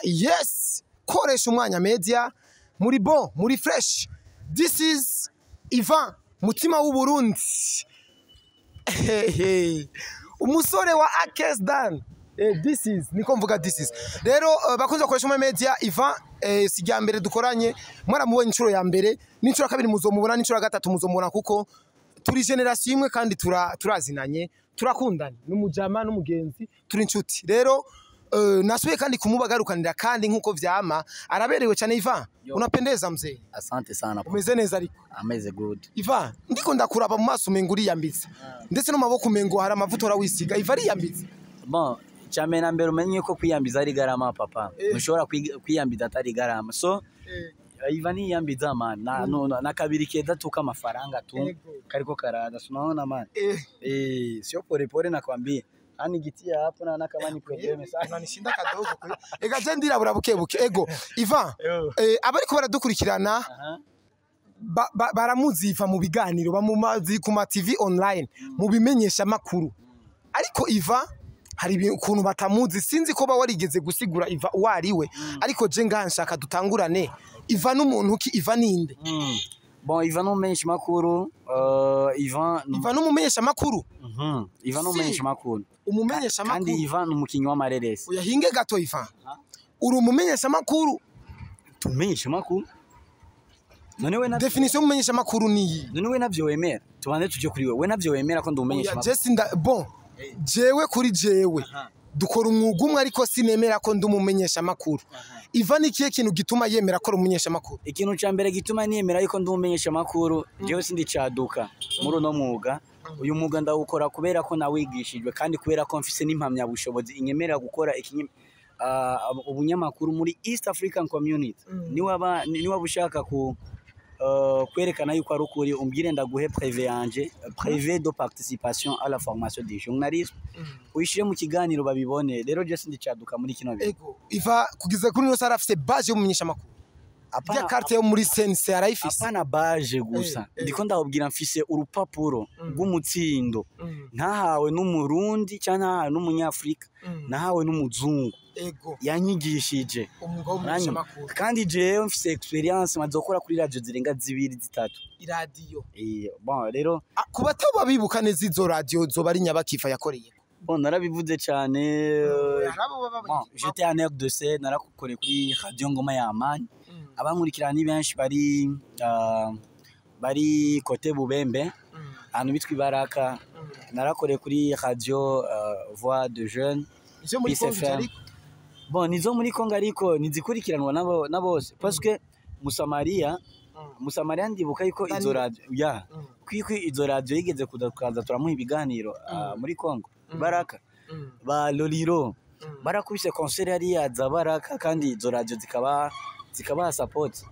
Yes, koresha umwanya media muri bon muri fresh. This is Yvan mutima w'u Burundi. Umusore wa Akesdan. This is niko mvuga this is. Rero bakunze koresha media Yvan sijya mbere dukoranye mwaramubonye incuro ya mbere n'incuro kabiri muzomubona n'incuro gatatu muzomubona kuko turi generation imwe kandi turazinanye turakundana n'umujama n'umugenzi turi inshuti. Rero nasubiye kandi kumubagarukanira kandi nkuko vyama araberewe cyane. Yvan unapendeza mzee. Asante sana. Umeze neza ariko? Ameze good. Yvan ndiko ndakuraba mu maso menguri yambitse ndetse no maboko mengo hari amavuta urawisiga. Yvan yambitse bon cyane na mbere umenye ko kwiyambiza ari garama papa ushobora kwiyambiza atari garama so Yvan yambiza man na kabiri keda tuka amafaranga tu kariko karada unaona man sio pole nakwambia ani gitia hapo na kama ni problem sana unanishinda kadogo kuri ega je ndirabura bukebuke ego Yvan abariko baradukurikirana baramuzi Yvan mu biganiro bamumazi ku ma TV online mu bimenyesha makuru ariko Yvan hari ukuntu batamuzi sinzi ko ba warigeze gusigura Yvan wariwe ariko je nganshaka dutangurane Yvan n'umuntu ki Yvan ninde? Bon Yvan n'umumenyesha makuru Yvan n'umumenyesha makuru Yvan n'umumenyesha makuru umumenyesha makuru kandi Yvan n'umukinyi wa mareresi uyahinge gato Yvan uri umumenyesha makuru tumenyesha makuru none we na definition umumenyesha makuru niyi none we navyo wemera tubande tuje kuri we navyo wemera ko ndumenyesha makuru bon jewe kuri jewe dukora umwuga umwe ariko sinemera ko ndumumenyesha makuru. Yvan ikiye kintu gituma yemera ko umumenyesha makuru? Ikintu ca mbere gituma niyemera yuko ndumumenyesha makuru jewe sindi caduka muri no mwuga uyu mwuga ndawukora kubera ko nawigishijwe kandi kubera ko mfise n'impamya bushobozi inyemera gukora ubunyamakuru muri East African Community ni waba ushaka ku kwerekana yuko ari ukuri umbwire ndaguhe privé de participation à la formation des journalistes uyishire mu kiganiro babibone. Rero je sindi caduka muri kino bihe ego Yvan kugize kuri no sarafise base y'umumenyesha makuru ya carte yo muri sense arayifise apana base gusa ndiko ndababwira mfise urupapuro rw'umutsindo ntahawe n'umurundi cyane ntahawe n'umunyafrika nahawe n'umuzungu yanyigishije kandi jewe mfise experience mazokora kuri radio zirenga 2-3 iradio bon rero kubataba bibuka neza izo radio zo bari Nyabakifa yakoreye bon narabivuze cyane j'étais en RDC narakoreye kuri radio Ngoma ya Amani abankurikirana ni benshi bari kote Bubembe ahantu bitwa Ibaraka narakoreye kuri radio Voix de Jeunes bon nizo muri Kongo ariko nizikurikiranwa na bose parce que Musamaria ndibuka yuko izo radio kwiko izo radio yigeze kudakaza turamuha ibiganiro muri Kongo Baraka ba Loliro barakubise concert yari yaza Baraka kandi izo radio zikaba support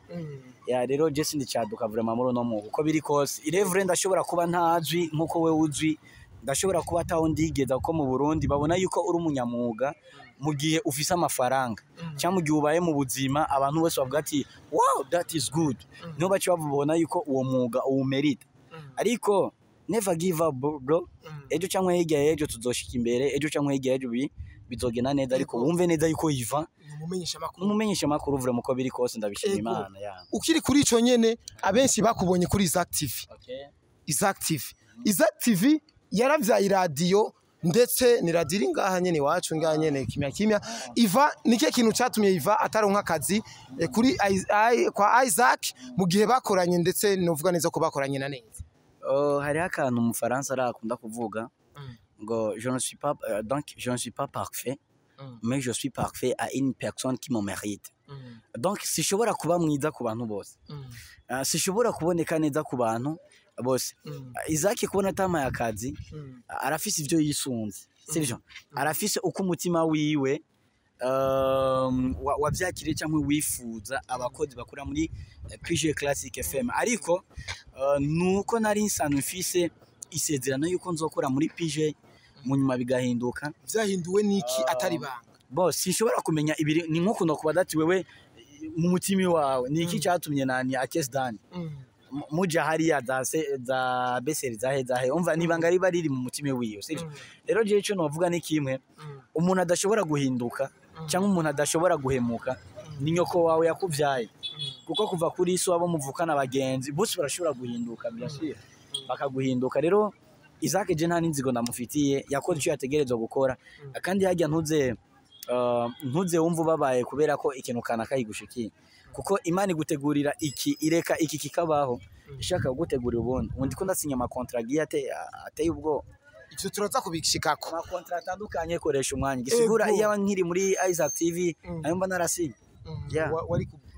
ya rero je sindi caduka vraiment muri no mu uko biri kose irevre ndashobora kuba ntazwi nkuko we uzwi ndashobora kuba taho ndigeza ko mu Burundi babona yuko uri umunyamuga mu gihe ufise amafaranga cyangwa mu gihe ubaye mu buzima abantu bose bavuga ati wow that is good no baci babona yuko uwo mwuga uwumerita ariko never give up bro ejo cyangwa hirya ejo tuzoshika imbere ejo cyangwa hirya ejo bizogena neza ariko wumve neza yuko Yvan umumenyesha makuru vraiment ko biri kose ndabishima Imana ya ukiri kuri ico nyene abenshi bakubonye kuri Isaac TV yaravyaye radio ndetse ni radio ngaha nyene wacu ngaha nyene kimya Yvan nike kintu catumye Yvan ataronka akazi kuri kwa Isaac mu gihe bakoranye ndetse novuga neza ko bakoranye na neza hari akantu mu Faransa arakunda kuvuga ngo je ne suis pas parfait mais je suis parfait à une personne qui me mérite. Donc sishobora kuba mwiza ku bantu bose sishobora kuboneka neza ku bantu bose Isaac kubona tama yakazi arafise ivyo yisunze sivyo arafise uko umutima wiwe wavyakire cyangwa wifuza abakozi bakora muri PG Classic FM ariko nuko nari nsanzwe mfise isezerano yuko nzokora muri PG munyuma bigahinduka vyahinduwe niki atari banga boss sishobora kumenya ibiri ni nko kuno kuba dati wewe mu mutima wawe niki cyatumye nani Akesdan muja hariya za beseri zahe umva nibanga riba riri mu mutima wiyo sivyo rero je ico novuga ni kimwe umuntu adashobora guhinduka cyangwa umuntu adashobora guhemuka ni nyoko wawe yakuvyaye kuko kuva kuri so abo muvukana abagenzi bose barashobora guhinduka byashira bakaguhinduka rero Isaac je nta ninzigo ndamufitiye yakoze icyo yategerezwa gukora kandi hajya ntuze wumva ubabaye kubera ko ikintu kana kayigushikiye kuko Imana igutegurira ireka iki kikabaho ishaka kugutegurira ubundi ko ndasinya ama contrat ateye ubwo ivyo turaza kubishikako ama contrat atandukanye koresha umwanya gisigura iyo nkiri muri Isaac TV nayo mba narasinya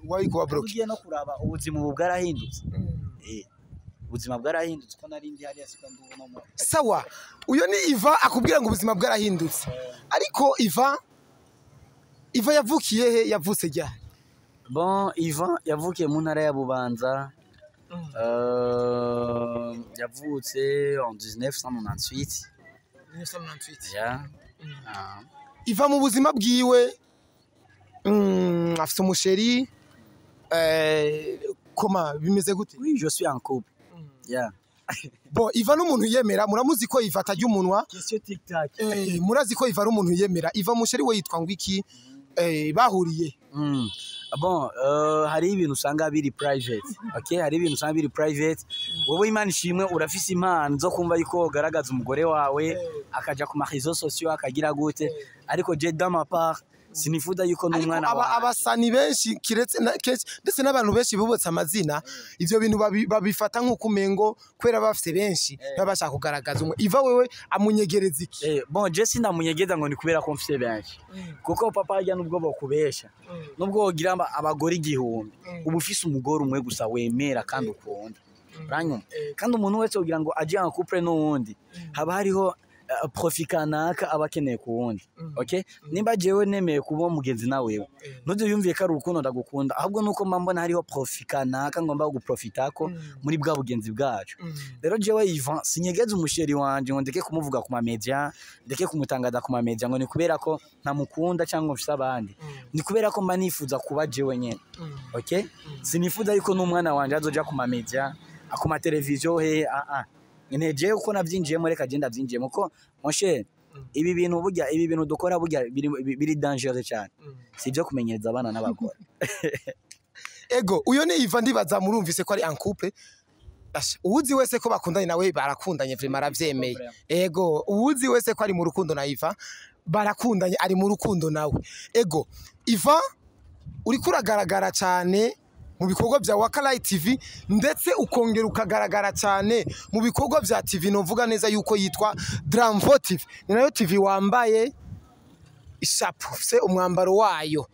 wari kuba block ugiye no kuraba ubuzima bwarahindutse ubuzima bwarahindutse ko narindi hariya sikandubona sawa uyo ni Yvan akubwira ngo ubuzima bwarahindutse ariko Yvan yavukiye he yavutse rya Bon, Yvan yavukiye mu ntara ya Bubanza yavutse en 1998 yeah. Yvan mu buzima bwiwe afite umusheri koma bimeze gute oui je suis en couple yeah. Bon Yvan n'umuntu yemera muramuzi ko Yvan atajya umunwa question tic tac murazi ko Yvan umuntu yemera Yvan umusheri we yitwa ngwiki bahuriye bon hari ibintu usanga biri private okay hari ibintu usanga biri private wowe Imana ishimwe urafise impano zo kumva yuko garagaza umugore wawe akaja ku réseaux sociaux akagira gute ariko je dans ma part sinifuza yuko n'umwana wawe abasani benshi kiretse ndetse n'abantu benshi bubotsa amazina ivyo bintu babifata nk'uko umengo kwera bafite benshi babashaka kugaragaza umwe Yvan wewe amunyegereza iki bon je sinamunyegeza ngo ni kubera ko mfite benshi kuko papa ajya nubwo bokubesha nubwo wogira abagore igihumbi ubu ufise umugore umwe gusa wemera kandi ukunda uranyuma kandi umuntu wese ugira ngo aje en couple n'uwundi haba hariho profikanaka abakeneye ku wundi okay nimba jewe nemeye kuba mugenzi nawe ntuze yumviye ko ari urukundo ndagukunda ahubwo nuko mbona hariho profikanaka ngomba guprofitako muri bwa bugenzi bwacu rero jewe Yvan sinyegeze umusheri wanje ngo ndeke kumuvuga ku mamedia ndeke kumutangaza ku mamedia ngo ni kubera ko ntamukunda cyangwa mfise abandi ni kubera ko mba nifuza kuba jewe nyene okay sinifuza yuko n'umwana wanje azoja ku mamedia akuma televiziyo he Nteje uko navyinjiyemo reka genda byinjiyemo ko monshe ibi bintu dukora burya biri dangereux cyane sibyo kumenyereza abana n'abagore ego uyo ni Yvan ndibaza murumvise ko ari en couple uwuzi wese ko bakundanye nawe barakundanye vraiment aravyemeye ego uwuzi wese ko ari mu rukundo na Yvan barakundanye ari mu rukundo nawe ego Yvan uri kuragaragara cyane mu bikorwa bya Waka Light TV ndetse ukongera ukagaragara cyane mu bikorwa bya TV novuga neza yuko yitwa Dramvo TV ni nayo TV wambaye ishapu se umwambaro wayo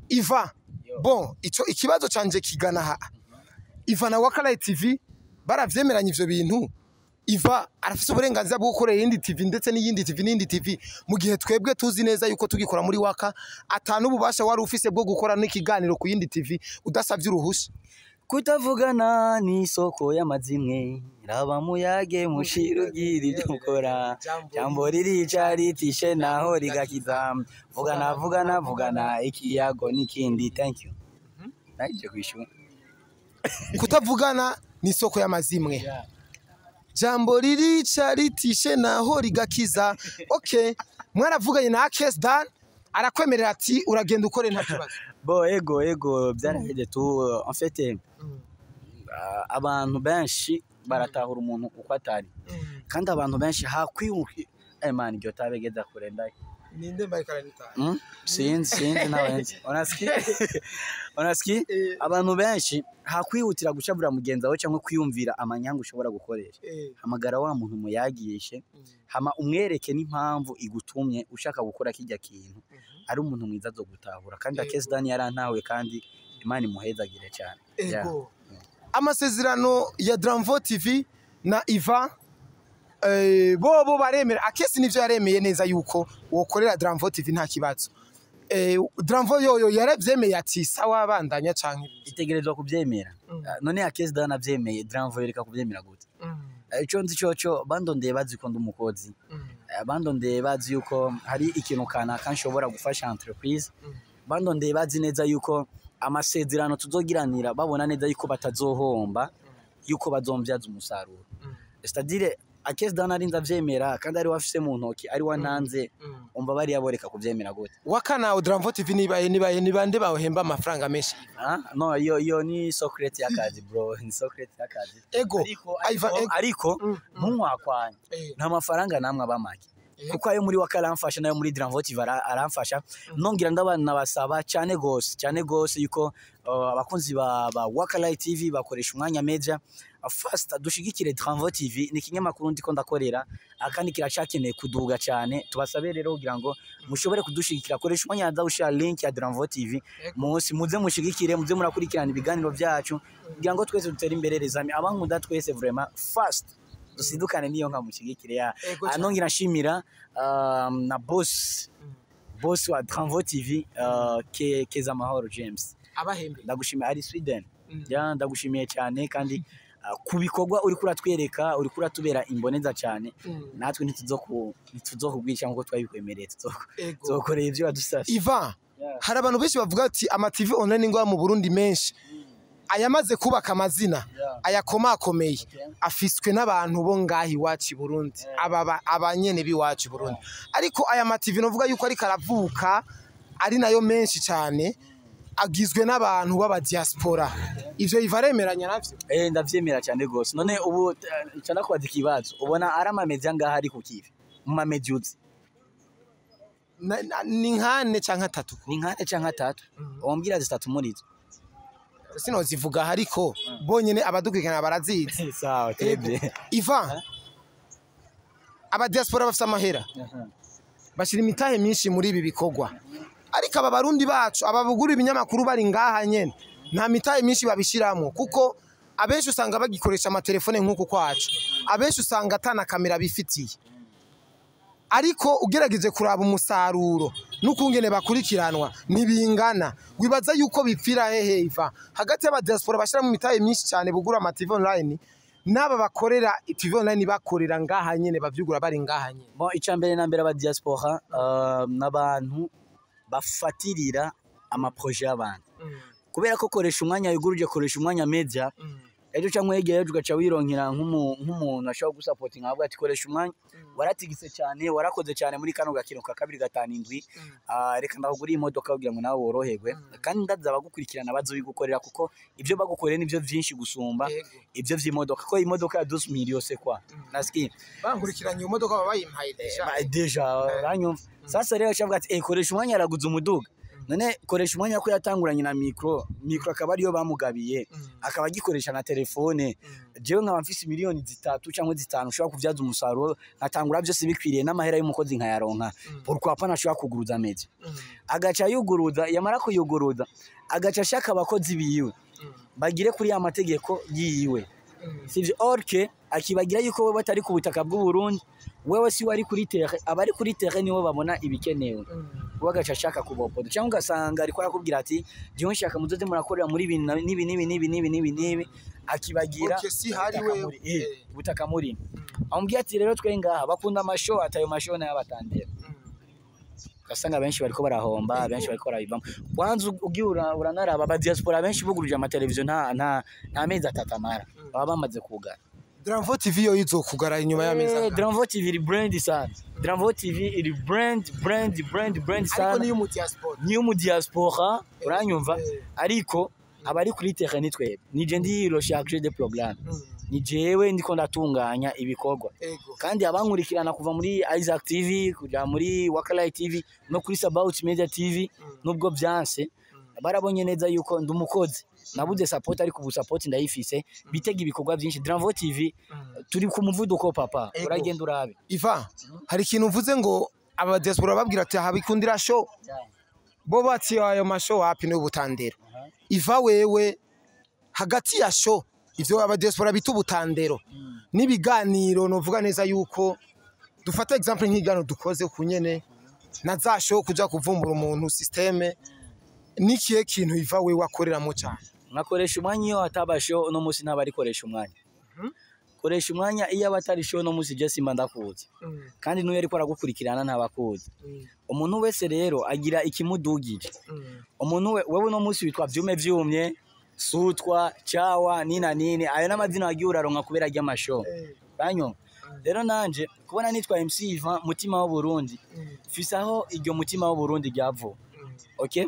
Yvan bon ikibazo canje kigana ha Yvan na Waka Light TV baravyemeranya ivyo bintu Yvan arafise uburenganzira bwo gukorera indi TV ndetse n'iyindi TV mu gihe twebwe tuzi neza yuko tugikora muri Waka atanu ububasha wari ufise bwo gukora n'ikiganiro ku yindi TV udasavye uruhusha kutavugana ni soko y'amazimwe raba muyage mushirugiri ibyo mukora jambo ririca ritishe naho rigakiza vugana ikiyago n'ikindi thank you naje kwishura kutavugana ni soko y'amazimwe jambo ririca ritishe naho rigakiza okay mwaravuganye na Akes Dan arakwemerera ati uragenda ukore nta kibazo bo ego byaraheze tu en fait abantu benshi baratahura umuntu uko atari kandi abantu benshi hakwiyuki man iryo tabegeza kure ndake ninde mbayikaranyita sinzi nawenze onaski abantu benshi hakwihutira gucabura mugenza wawe cyangwa kwiyumvira amanyanga ushobora gukoresha hamagara wa muntu muyagishe hama umwereke n'impamvu igutumye ushaka gukora kijya kintu ari umuntu mwiza zo gutahura kandi Akes Dan yarantawe kandi Imana imuhezagire cyane ego amasezerano ya Dramvo TV na Yvan bo baremera Akes nivyo yaremeye neza yuko wokorera Dramvo TV nta kibazo Dramvo yoyo yaravyemeye ati sawa bandanya canke itegerezwa kuvyemera none Akes Dan avyemeye Dramvo yereka kuvyemera gute ico nzi cyo bandondeye bazi ko ndumukozi bandondeye bazi yuko hari ikintu kana kanshobora gufasha entreprise bandondeye bazi neza yuko amasezerano tuzogiranira babona neza yuko batazohomba yuko bazomvyaza umusaruro c'est-à-dire Akes Dan ari ndavyemera kandi ari wafise mu ntoki ari wananze umva bari yaboreka kuvyemera gute Waka nawe Dramvo TV ni bande bahemba amafaranga menshi no yo ni secret y'akazi bro ni secret y'akazi ego ariko ntumwakwanye nta mafaranga namwe abamake kuko ayo muri Waka aramfasha nayo muri Dramvo TV aramfasha nongira ndabana basaba cyane gose yuko abakunzi ba Waka Light TV bakoresha umwanya media first dushigikire Dramvo TV ni kinyamakuru ndiko ndakorera akandi kiracakeneye kuduga cyane tubasabe rero kugira ngo mushobore kudushigikira koresha umwanya ndawushira link ya Dramvo TV munsi muze mushigikire muze murakurikirana ibiganiro byacu kugira ngo twese dutere imbere rezami abankunda twese vraiment first dusidukane niyo nka mushigikire ya anongira nshimira na boss wa Dramvo TV Keza Mahoro James abahembe ndagushimiye ari Sweden ya ndagushimiye cyane kandi kubikorwa uri kuratwereka uri kuratubera imboneza cyane natwe ntituzokubwisha nkuko twabikwemereye tuzokoreye ibyo badusafye Yvan hari abantu benshi bavuga ati ama TV online ngo mu Burundi menshi ayamaze kubaka amazina ayakomakomeye afiswe n'abantu bo ngahi wacu Burundi abanyene biwacu Burundi ariko aya ma TV novuga yuko ari karavuka ari nayo menshi cyane agizwe n'abantu baba diaspora ivyo ivaremeranya navyo ndavyemera cyane gose none ubu cyana kwaza ikibazo ubona ari amamedia ngaha ari ku kivi mu mamedia uzi ni nkane canke atatu ni nkane canke atatu wombwira zitatu muri zo sinozivuga hariko bonyene abadukurikirana barazizi sawa tebye Yvan aba diaspora bafite amahera bashira imitahe myinshi muri ibi bikorwa ariko aba barundi bacu ababugura ibinyamakuru bari ngaha nyene nta mitahe myinshi babishiramo kuko abenshi usanga bagikoresha amatelefone nk'uko kwacu abenshi usanga atana kamera bifitiye ariko ugerageje kuraba umusaruro n'ukungene bakurikiranwa nibingana wibaza yuko bipfira hehe Yvan hagati y'aba diaspora bashira mu mitahe myinshi cyane bugura ama TV online naba bakorera TV online bakorera ngaha nyene bavyugura bari ngaha nyene bon icambere na mbere aba diaspora n'abantu bafatirira ama projet y'abantu kubera ko koresha umwanya wiguruje koresha umwanya media ejo cyangwa yegeye ugaca wironkera nk'umuntu ashobora gusapotinga avuga ati koresha umwanya waratigise cyane warakoze cyane muri kano gakino ka 2-5 reka ndahugura imodoka kugira ngo nawe woroherwe kandi ndaza bagukurikirana bazobigukorera kuko ibyo bagukorera nivyo byinshi gusumba ibyo vy'imodoka ko imodoka ya 12 millions c'est quoi naski bankurikiranye imodoka babayimpaye deja ranyumva sasa rero cyangwa ati koresha umwanya araguza umuduga none koresha umwanya ko yatanguranye na micro akaba ariyo bamugabiye akaba agikoresha na telefone jewe nkaba mfise miliyoni 3 cyangwa 5 ushobora kuvyaza umusaruro natangura byose bikwiriye n'amahera y'umukozi nkayaronka pourquoi pas nashobora kuguruza media agaca yuguruza yamara kuyuguruza agaca shaka abakozi biwe bagire kuri ya mategeko yiwe sivyo orke akibagira yuko we batari ku butaka bw'u Burundi wewe si wari kuri terre abari kuri terre nibo babona ibikenewe wagaca shaka kubopoda cyangwa ugasanga ariko arakubwira ati giho nshaka muzoze murakorera muri nibi akibagira si hari we butaka muri ambwiye ati rero twe ngaha bakunda amasho atayo masho na yabatandera gasanga benshi bariko barahomba benshi bariko barabivamo kwanza ugiura uranaraba aba diaspora benshi buguruje ama television nta mezi atatamara baba bamaze kugara Dramvo TV yo izokugara inyuma ya meza Dramvo TV iri brand sana Dramvo TV iri brand sana ariko niyo mu diaspora uranyumva ariko abari kuri terrain nitwe nije ndi recherche de programme ni jewe ndiko ndatunganya ibikorwa kandi abankurikirana kuva muri Isaac TV kuja muri Waka Light TV no kuri About Media TV nubwo byanse barabonye neza yuko ndumukozi nabuze support ariko ubu support ndayifise bitega ibikorwa byinshi Dramvo TV turi ku muvuduko papa uragenda urabe Yvan hari ikintu uvuze ngo aba diaspora babwira ati habikundira show bo bati ayo mashow hapi no butandero Yvan wewe hagati ya show ivyo aba diaspora bitu butandero nibiganiro novuga neza yuko dufata example nk'igano dukoze kunyene na za show kuja kuvumbura umuntu systeme nikiye kintu Yvan wewe wakoreramo cyane nakoresha umwanya iyo atabasho no musi ntabari koresha umwanya koresha umwanya iyo abatari show no musi je simba ndakuze kandi nuye ariko aragukurikirana ntabakuze umuntu wese rero agira ikimudugije umuntu wewe no musi witwa vyumye Sutwa Chawa nina nini ayo n'amazina wagiye uraronka kubera ry'amashow banyo rero nanje kubona nitwa MC Yvan mutima w'u Burundi fisaho iryo mutima w'u Burundi ryavo okay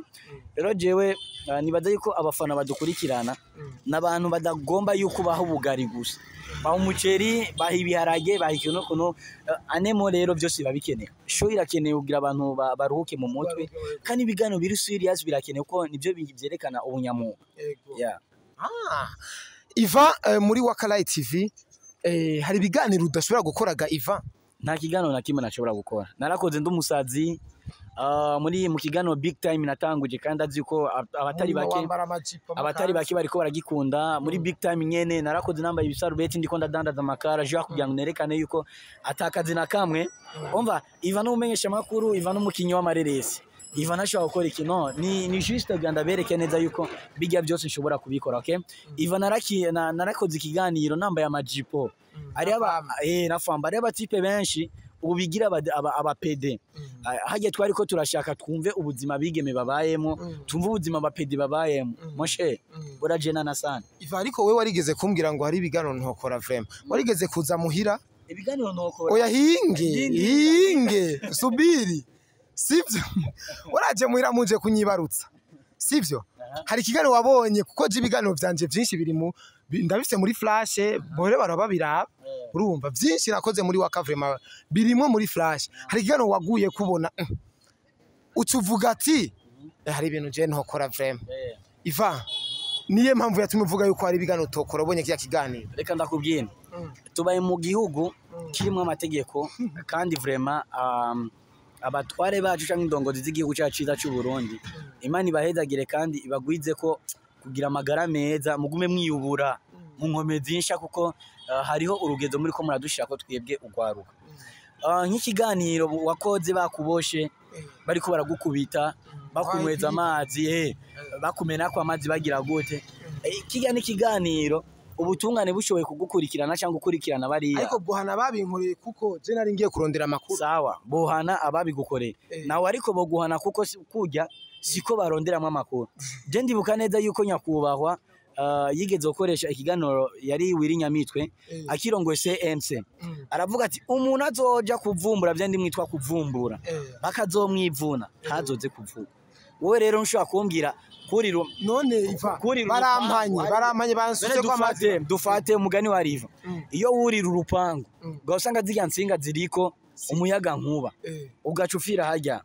rero jewe nibaza yuko abafana badukurikirana n'abantu badagomba yuko baho bugari gusa baho umuceri baho ibiharage baho ikintu kuno anemo rero byose babikeneye show irakeneye kugira abantu baruhuke mu mutwe kandi ibigano biri serious birakeneye ko nivyo byerekana ubunyamu yeah Yvan muri Waka Light TV hari ibiganiro udashobora gukoraga Yvan nta kigano na kimwe nashobora gukora narakoze ndumusazi muri mu kigano big time natanguje kandi azi ko abatari bake bariko baragikunda muri big time nyene narakoze nambaye ibisarubeti ndiko ndadandaza amakara je kugira ngo nerekane yuko atakazi na kamwe umva Yvan n'umenyesha makuru Yvan n'umukinyi w'amareresi Yvan ashobora gukora ikintu ni juste ganda bereke neza yuko bijya byose nshobora kubikora okay Yvan narakoze ikiganiro nambaye amajipo ari nafamba ari abatipe benshi ubu bigira aba PD hajye twari ko turashaka twumve ubuzima bigeme babayemo tumve ubuzima aba PD babayemo moshe urajena na sana Yvan ariko we warigeze kumbwira ngo hari ibiganiro ntokora vraiment warigeze kuza muhira ibiganiro ntokora oya hinge subiri sivyo waraje muhira muje kunyibarutsa sivyo hari ikiganiro wabonye kuko je ibiganiro vyanje byinshi biri mu ndabifite muri flash bore barababira urumva byinshi nakoze muri Waka vraiment birimo muri flash hari ikiganiro waguye kubona ucuvuga ati hari ibintu je ntokora vraiment Yvan niye mpamvu yatumye uvuga yuko hari ibiganiro utokora ubonye kiya kiganiro reka ndakubwira tubaye mu gihugu kirimo amategeko kandi vraiment abatware bacu cyangwa indongozi z'igihugu cyacu cyiza cy'u Burundi Imana ibahezagire kandi ibagwize ko kugira amagara meza mugume mwiyubura mu nkomezi nsha kuko hariho urugezo muri ko muradushira ko twebwe ugwaruka nk'ikiganiro wakoze bakuboshe bariko baragukubita bakunyweza amazi bakumena ko amazi bagira gute kijya n'ikiganiro ubutungane bushoboye kugukurikirana cyangwa gukurikirana bariya ariko bohana babinkoreye kuko je nari ngiye kurondera makuru sawa bohana ababigukoreye nawe ariko bo guhana kuko kujya siko baronderamo amakuru je ndibuka neza yuko nyakubahwa yigeze gukoresha ikiganiro yari wirinyamitwe akirongoye CNC aravuga ati umuntu azoja kuvumbura byandi mwitwa kuvumbura bakazomwivuna hazoze kuvuga wowe rero nshaka kumbwira kuriro none Yvan barampanye bansutse kwa amazi dufate umugani wa Yvan iyo wurira urupangu gasanga zirya nsinga ziriko umuyaga nkuba ugacufira hajya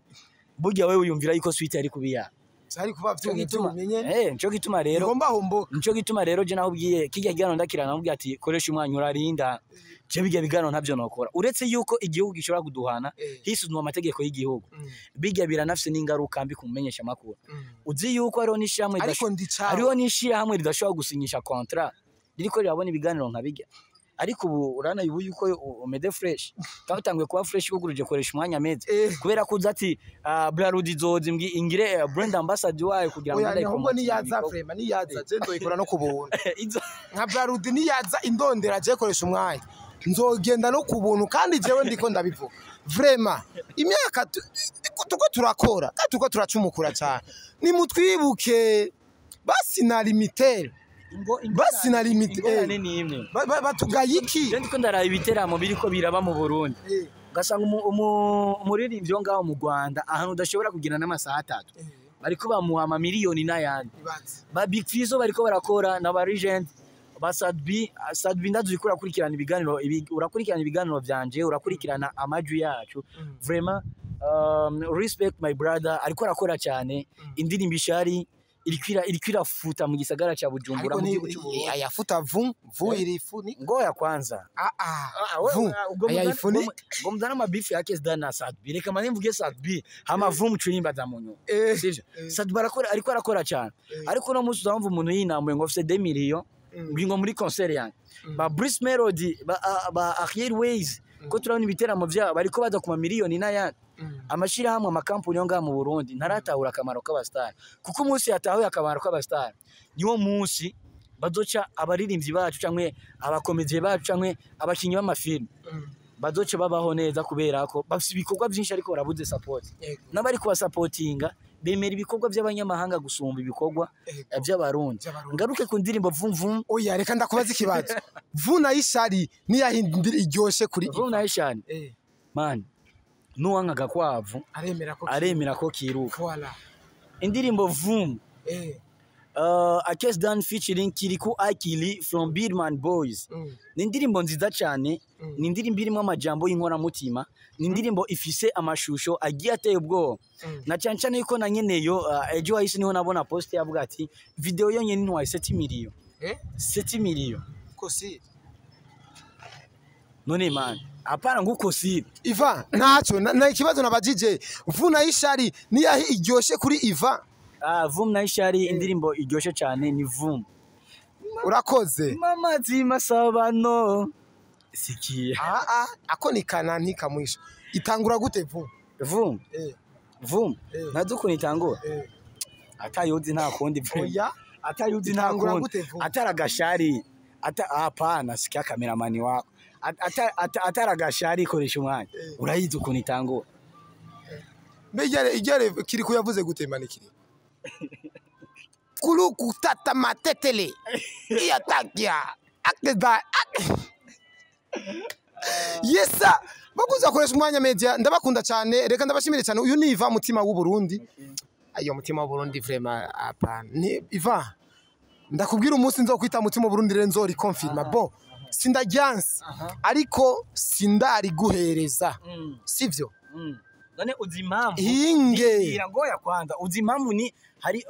burya wewe uyumvira yuko suite ari kubiya ari kuba by'umenye nico gituma rero nico gituma rero je nahubwiye kijya gihano ndakirana nahubwiye ati koresha umwanya urarinda je bijya bigano ntavyo nokora uretse yuko igihugu gishobora kuduhana hisuzwa amategeko y'igihugu bijya biranafise n'ingaruka mbi kumenyesha makuru uzi yuko ariho nishamwe ariho nishira hamwe ridashobora gusinyisha contrat ririko rirabona ibiganiro nka bijya ariko ubu urana yuko umede fresh twatangwe kuba fresh kuguruje koresha umwanya meze kubera kuza ati Brarudi zozi ingire brand ambassador wayo kugira ngo ndayiko niyaza vraiment niyaza je ndoyikora no kubuntu nka Brarudi niyaza indondera je koresha umwanya nzogenda no kubuntu kandi jewe ndiko ndabivuga vraiment imyaka tuko turakora tuko turacumukura cyane nimutwibuke basi na limiter basi na limite batugayiki je ndiko ndaraba ibiteramo biriko biraba mu Burundi gasanga umuririmbyi wo ngaho mu Rwanda ahantu udashobora kugira n'amasaha 3 bariko bamuha amamiliyoni n'ayandi ba Big Fizo bariko barakora na ba Regent ba Sadbi ndazi urakurikirana ibiganiro urakurikirana ibiganiro byanje urakurikirana amaju yacu vraiment respect my brother ariko arakora cyane indirimbo ishari ilikwira futa mu gisagara cha Bujumbura mu gihugu cy'Uburundi ayafuta vu irifuni ngoya kwanza ayifuni ngomdana mabifi yake zdana Sadbi reka mane mvuge Sadbi hama vu mucurimba za munyo sivyo Sadbi barakora ariko arakora cyane ariko no musu zamvu umuntu yinamwe ngo afite 2 millions ngo muri concert yanjye ba Bruce Melody ba Airways ko turabona ibiteramo bya bariko baza ku mamiliyoni n'ayandi amashira hamwe amakampuni yonga mu Burundi ntaratahura akamaro k'abastar kuko umunsi yatahuye akamaro k'abastar niwo munsi bazoca abaririmbyi bacu cyangwe abakomedie bacu cyangwe abakinyi b'amafilm bazoca babaho neza kubera ko bafite ibikorwa byinshi ariko barabuze support n'abari kuba supportinga bemera ibikorwa by'abanyamahanga gusumba ibikorwa by'abarundi ngaruke ku ndirimbo vum vum. Oya reka ndakubaza ikibazo vuna y'ishari niyahindira iryoshe kuri vuna y'ishari man nuwanga gakwavu aremera ko kiruka. Voilà. Indirimbo vum Akes Dan featuring Kiriku Akili from Beardman Boys. Ni indirimbo nziza cyane, ni indirimbo irimo amajambo y'inkora mutima, ni indirimbo ifise amashusho agiye ateye ubwoba. Na cyane cyane yuko na nyeneyo ejo wahise niho nabona post yavuga ati video yonyine ntwaye 7 million. 7 million. Kosi. None man, apana nguko si. Yvan, ntaco na ikibazo nabajije. Vuna y'ishari niyahi iryoshe kuri Yvan. Vum na ishari indirimbo iryoshe cyane ni vum. Urakoze. Mama zima sabano. Sikiye. Ako ni kana ntikamwisha. Itangura gute vum? Vum. Vum. Naduko nitangura. Atayuzi nta kundi vum. Oya. Atayuzi nta kundi. Ataragashari. Apana sikia kameramani wako. Ataragashari koresha umwanya. Urayizi ukuntu itangura. Igere kiri kuyavuze gutema nikiri. Kulu kutata matetele. Iyatakia. Akdeda. Yesa. Bakuza koresha umwanya media ndabakunda cyane reka ndabashimire cyane uyu ni Yvan mutima w'u Burundi. Ayo mutima w'u Burundi vraiment apana. Ni Yvan. Ndakubwira umunsi nzokwita mutima w'u Burundi renzo ri confirma. Bon. Sindajyanse ariko sindari guhereza. Sivyo? None uzimamu inge ngoya kwanza uzimamu ni hari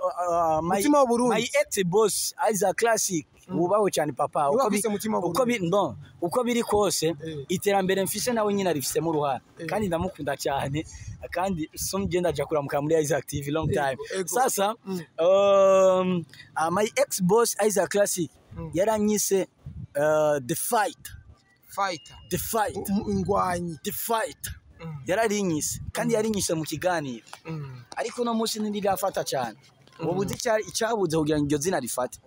mutima w'u Burundi my ex boss Aiza classic ubaho cyane papa uko biri kose iterambere mfise nawe nyina rifise mu ruhara kandi ndamukunda cyane kandi somgenda aja kuramuka muri Aiza TV long time sasa my ex boss Aiza classic yaranyise the fight ingwanyi the fight yararinyise kandi yarinyise mu kiganiro ariko no munsi ndirafata cyane ubuzi icyabuze kugira ngo iryo zina rifate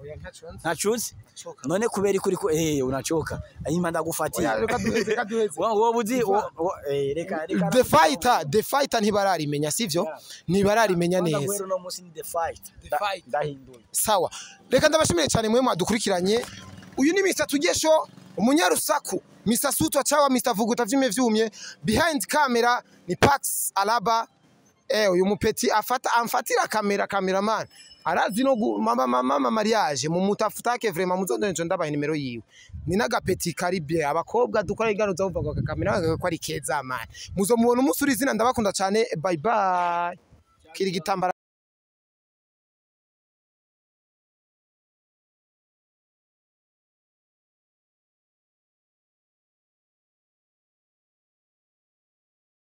ntacuzi none kubera ikuri ko unacoka ayima ndagufatiye wowe buzi reka the fighter ntibararimenya sivyo ntibararimenya neza ngwero no munsi ni the fight ndahinduye sawa reka ndabashimire cyane mwe mwadukurikiranye uyu ni Mr Tugesho umunyarusaku Mr Sutwa chawa Mr Vuguta vyime vyumye behind camera ni Pax Alaba uyu mupeti amfatira cameraman arazi no mama mariage mu mutafutake vraiment muzondonje ndabaye nimero yiwe ni nagapeti karibye abakobwa dukora igano zavuga ko camera ko ari keza man muzomubona umusuri zina ndabakunda cyane bye bye kiri gitambara